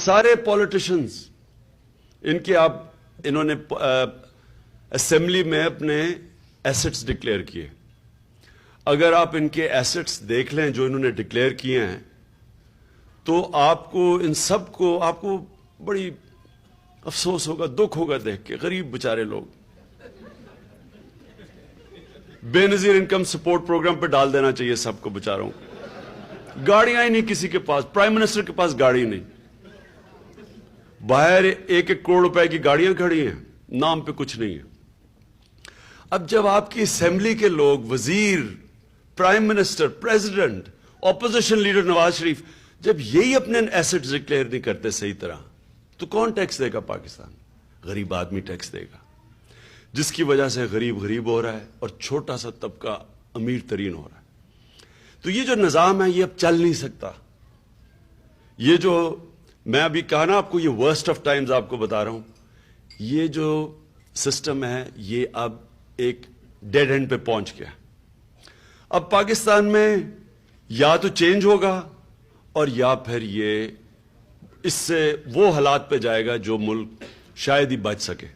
سارے پولیٹیشنز انہوں نے اسمبلی میں اپنے ایسٹس ڈکلیئر کیے. اگر آپ ان کے ایسٹس دیکھ لیں جو انہوں نے ڈکلیئر کیے ہیں تو آپ کو ان سب کو آپ کو بڑی افسوس ہوگا, دکھ ہوگا دیکھ کے. غریب بچارے لوگ بے نظیر انکم سپورٹ پروگرام پہ ڈال دینا چاہیے سب کو بچاروں کو. گاڑیاں ہی نہیں کسی کے پاس, پرائم منسٹر کے پاس گاڑی نہیں, باہر 1-1 کروڑ روپے کی گاڑیاں کھڑی ہیں, نام پہ کچھ نہیں ہے. اب جب آپ کی اسمبلی کے لوگ, وزیر, prime minister, president, opposition leader Nawaz Sharif, جب یہی اپنے ایسٹس ڈکلیئر نہیں کرتے صحیح طرح, تو کون ٹیکس دے گا پاکستان؟ غریب آدمی ٹیکس دے گا, جس کی وجہ سے غریب ہو رہا ہے اور چھوٹا سا طبقہ امیر ترین ہو رہا ہے. تو یہ جو نظام ہے یہ اب چل نہیں سکتا. یہ جو میں ابھی کہا نا آپ کو, یہ ورسٹ آف ٹائمز آپ کو بتا رہا ہوں, یہ جو سسٹم ہے یہ اب ایک ڈیڈ اینڈ پہ پہنچ گیا. اب پاکستان میں یا تو چینج ہوگا اور یا پھر یہ اس سے وہ حالات پہ جائے گا جو ملک شاید ہی بچ سکے.